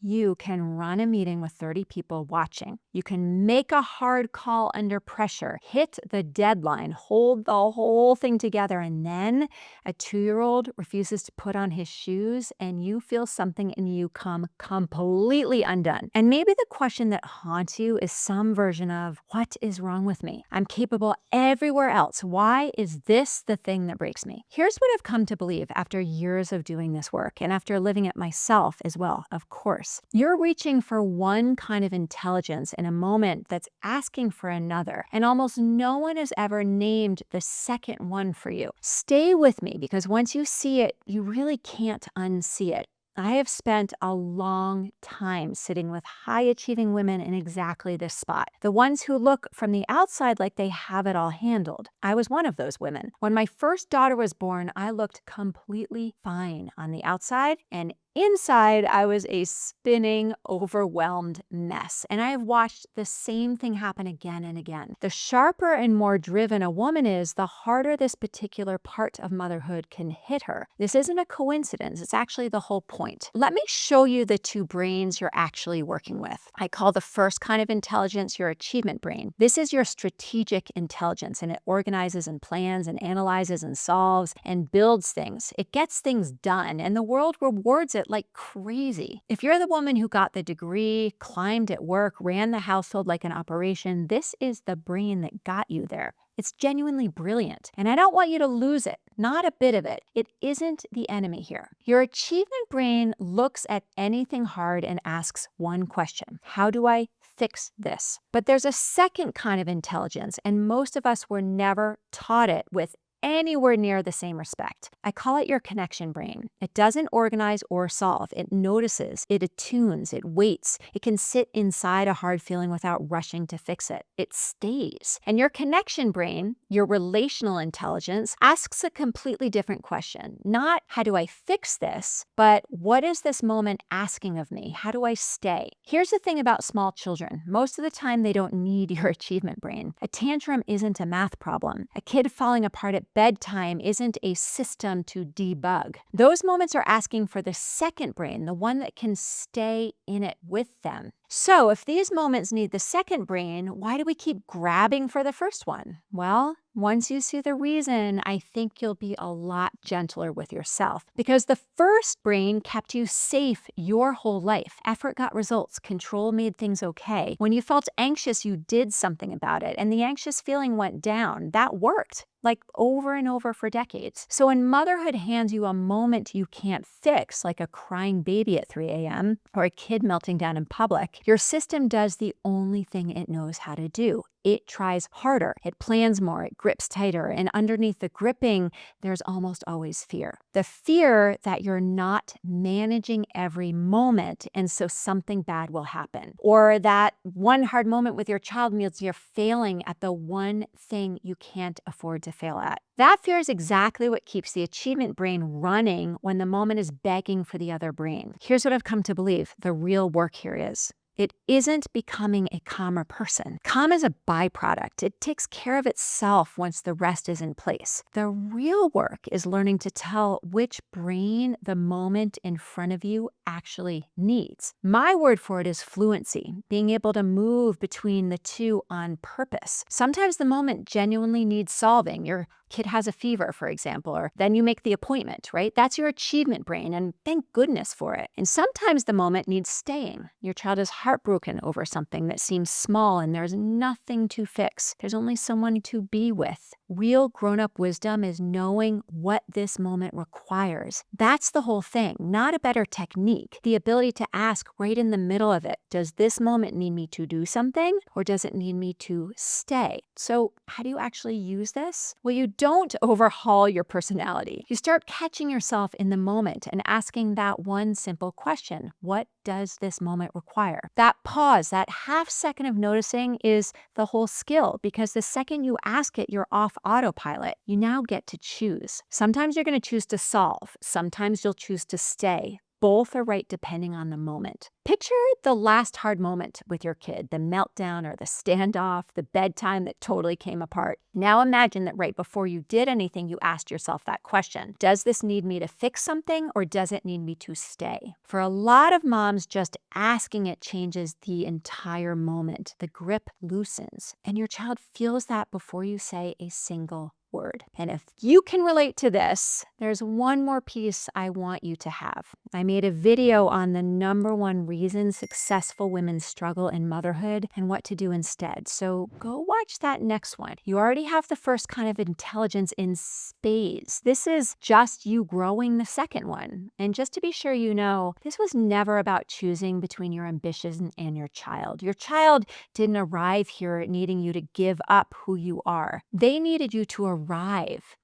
You can run a meeting with 30 people watching. You can make a hard call under pressure, hit the deadline, hold the whole thing together, and then a 2-year-old refuses to put on his shoes and you feel something in you come completely undone. And maybe the question that haunts you is some version of, what is wrong with me? I'm capable everywhere else. Why is this the thing that breaks me? Here's what I've come to believe after years of doing this work and after living it myself as well, of course. You're reaching for one kind of intelligence in a moment that's asking for another, and almost no one has ever named the second one for you. Stay with me, because once you see it, you really can't unsee it. I have spent a long time sitting with high-achieving women in exactly this spot. The ones who look from the outside like they have it all handled. I was one of those women. When my first daughter was born, I looked completely fine on the outside, and inside, I was a spinning, overwhelmed mess. And I have watched the same thing happen again and again. The sharper and more driven a woman is, the harder this particular part of motherhood can hit her. This isn't a coincidence. It's actually the whole point. Let me show you the two brains you're actually working with. I call the first kind of intelligence your achievement brain. This is your strategic intelligence, and it organizes and plans and analyzes and solves and builds things. It gets things done, and the world rewards it like crazy. If you're the woman who got the degree, climbed at work, ran the household like an operation, this is the brain that got you there. It's genuinely brilliant, and I don't want you to lose it, not a bit of it. It isn't the enemy here. Your achievement brain looks at anything hard and asks one question: how do I fix this? But there's a second kind of intelligence, and most of us were never taught it with anywhere near the same respect. I call it your connection brain. It doesn't organize or solve. It notices, it attunes, it waits. It can sit inside a hard feeling without rushing to fix it. It stays. And your connection brain, your relational intelligence, asks a completely different question. Not, how do I fix this? But what is this moment asking of me? How do I stay? Here's the thing about small children. Most of the time, they don't need your achievement brain. A tantrum isn't a math problem. A kid falling apart at bedtime isn't a system to debug. Those moments are asking for the second brain, the one that can stay in it with them. So if these moments need the second brain, why do we keep grabbing for the first one? Well, once you see the reason, I think you'll be a lot gentler with yourself, because the first brain kept you safe your whole life. Effort got results. Control made things okay. When you felt anxious, you did something about it, and the anxious feeling went down. That worked, like over and over for decades. So when motherhood hands you a moment you can't fix, like a crying baby at 3 a.m. or a kid melting down in public, your system does the only thing it knows how to do. It tries harder, it plans more, it grips tighter, and underneath the gripping, there's almost always fear. The fear that you're not managing every moment, and so something bad will happen. Or that one hard moment with your child means you're failing at the one thing you can't afford to fail at. That fear is exactly what keeps the achievement brain running when the moment is begging for the other brain. Here's what I've come to believe the real work here is. It isn't becoming a calmer person. Calm is a byproduct. It takes care of itself once the rest is in place. The real work is learning to tell which brain the moment in front of you actually needs. My word for it is fluency, being able to move between the two on purpose. Sometimes the moment genuinely needs solving. Your kid has a fever, for example, or then you make the appointment, right? That's your achievement brain, and thank goodness for it. And sometimes the moment needs staying. Your child is heartbroken over something that seems small and there's nothing to fix. There's only someone to be with. Real grown-up wisdom is knowing what this moment requires. That's the whole thing, not a better technique. The ability to ask right in the middle of it, does this moment need me to do something, or does it need me to stay? So how do you actually use this? Well, you don't overhaul your personality. You start catching yourself in the moment and asking that one simple question: what does this moment require? That pause, that half second of noticing is the whole skill, because the second you ask it, you're off autopilot. You now get to choose. Sometimes you're going to choose to solve. Sometimes you'll choose to stay. Both are right depending on the moment. Picture the last hard moment with your kid, the meltdown or the standoff, the bedtime that totally came apart. Now imagine that right before you did anything, you asked yourself that question. Does this need me to fix something or does it need me to stay? For a lot of moms, just asking it changes the entire moment. The grip loosens, and your child feels that before you say a single word. And if you can relate to this, there's one more piece I want you to have. I made a video on the #1 reason successful women struggle in motherhood and what to do instead. So go watch that next one. You already have the first kind of intelligence in spades. This is just you growing the second one. And just to be sure you know, this was never about choosing between your ambition and your child. Your child didn't arrive here needing you to give up who you are. They needed you to arrive.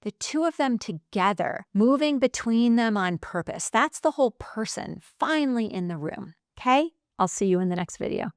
The two of them together, moving between them on purpose. That's the whole person finally in the room. Okay? I'll see you in the next video.